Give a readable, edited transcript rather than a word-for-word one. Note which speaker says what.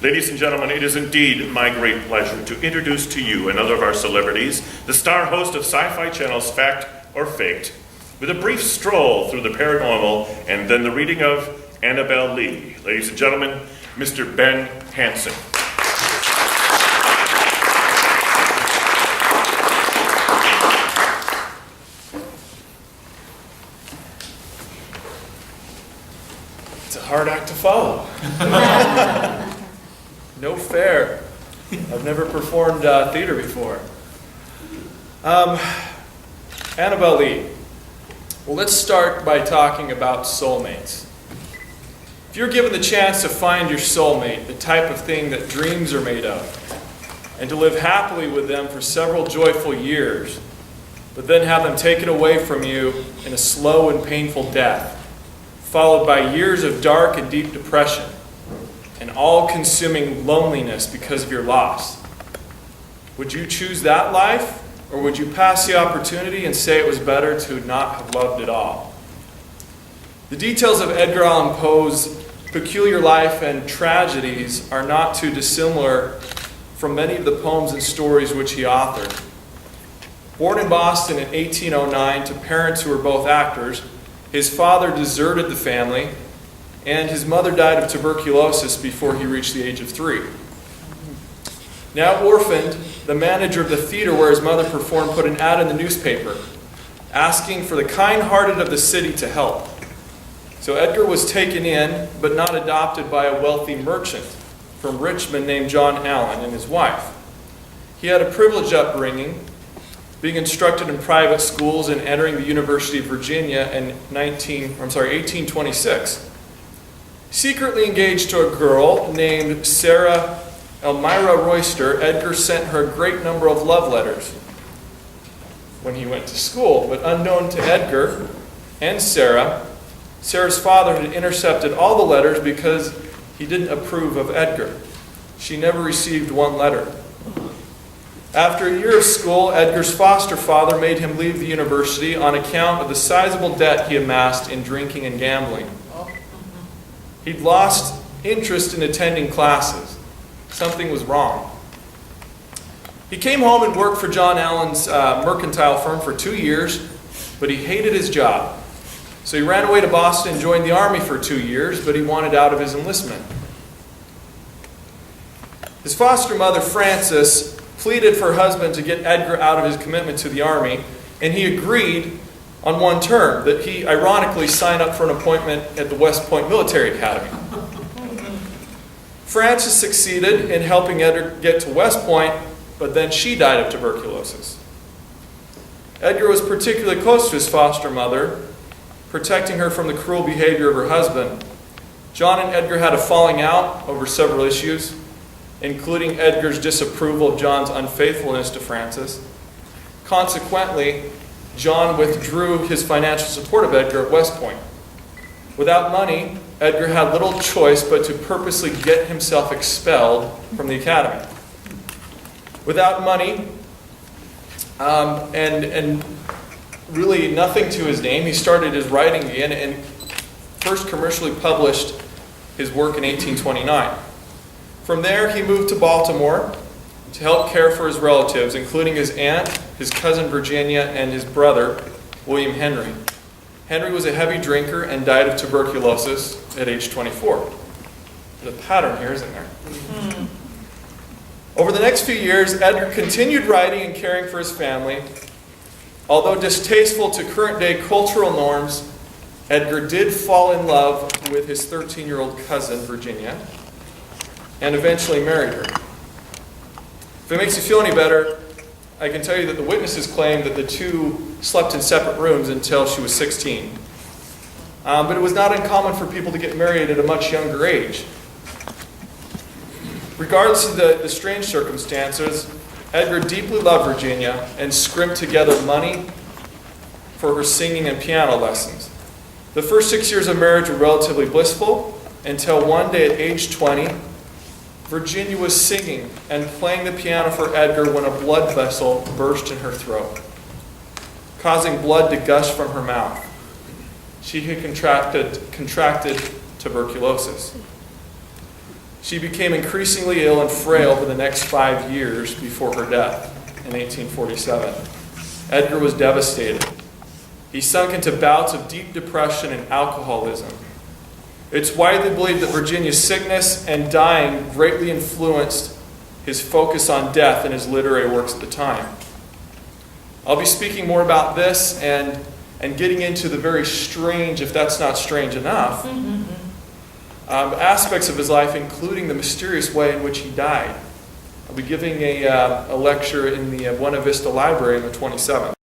Speaker 1: Ladies and gentlemen, it is indeed my great pleasure to introduce to you another of our celebrities, the star host of Syfy Channel's Fact or Faked, with a brief stroll through the paranormal and then the reading of Annabelle Lee. Ladies and gentlemen, Mr. Ben Hansen.
Speaker 2: It's a hard act to follow. No fair. I've never performed theater before. Annabelle Lee. Well, let's start by talking about soulmates. If you're given the chance to find your soulmate, the type of thing that dreams are made of, and to live happily with them for several joyful years, but then have them taken away from you in a slow and painful death, followed by years of dark and deep depression, and all-consuming loneliness because of your loss. Would you choose that life, or would you pass the opportunity and say it was better to not have loved at all? The details of Edgar Allan Poe's peculiar life and tragedies are not too dissimilar from many of the poems and stories which he authored. Born in Boston in 1809 to parents who were both actors, his father deserted the family, and his mother died of tuberculosis before he reached the age of 3. Now orphaned, the manager of the theater where his mother performed put an ad in the newspaper asking for the kind-hearted of the city to help. So Edgar was taken in, but not adopted, by a wealthy merchant from Richmond named John Allen and his wife. He had a privileged upbringing, being instructed in private schools and entering the University of Virginia in 1826. Secretly engaged to a girl named Sarah Elmira Royster, Edgar sent her a great number of love letters when he went to school. But unknown to Edgar and Sarah's father had intercepted all the letters because he didn't approve of Edgar. She never received one letter. After a year of school, Edgar's foster father made him leave the university on account of the sizable debt he amassed in drinking and gambling. He'd lost interest in attending classes. Something was wrong. He came home and worked for John Allen's mercantile firm for 2 years, but he hated his job. So he ran away to Boston and joined the army for 2 years, but he wanted out of his enlistment. His foster mother, Frances, pleaded for her husband to get Edgar out of his commitment to the army, and he agreed on one term, that he ironically signed up for an appointment at the West Point Military Academy. Frances succeeded in helping Edgar get to West Point, but then she died of tuberculosis. Edgar was particularly close to his foster mother, protecting her from the cruel behavior of her husband. John and Edgar had a falling out over several issues, including Edgar's disapproval of John's unfaithfulness to Frances. Consequently, John withdrew his financial support of Edgar at West Point. Without money, Edgar had little choice but to purposely get himself expelled from the academy. Without money, and really nothing to his name, he started his writing again and first commercially published his work in 1829. From there, he moved to Baltimore to help care for his relatives, including his aunt, his cousin Virginia, and his brother, William Henry. Henry was a heavy drinker and died of tuberculosis at age 24. There's a pattern here, isn't there? Over the next few years, Edgar continued writing and caring for his family. Although distasteful to current-day cultural norms, Edgar did fall in love with his 13-year-old cousin, Virginia, and eventually married her. If it makes you feel any better, I can tell you that the witnesses claim that the two slept in separate rooms until she was 16. But it was not uncommon for people to get married at a much younger age. Regardless of the strange circumstances, Edgar deeply loved Virginia and scrimped together money for her singing and piano lessons. The first 6 years of marriage were relatively blissful until one day at age 20, Virginia was singing and playing the piano for Edgar when a blood vessel burst in her throat, causing blood to gush from her mouth. She had contracted tuberculosis. She became increasingly ill and frail for the next 5 years before her death in 1847. Edgar was devastated. He sunk into bouts of deep depression and alcoholism. It's widely believed that Virginia's sickness and dying greatly influenced his focus on death in his literary works at the time. I'll be speaking more about this and getting into the very strange, if that's not strange enough, aspects of his life, including the mysterious way in which he died. I'll be giving a lecture in the Buena Vista Library on the 27th.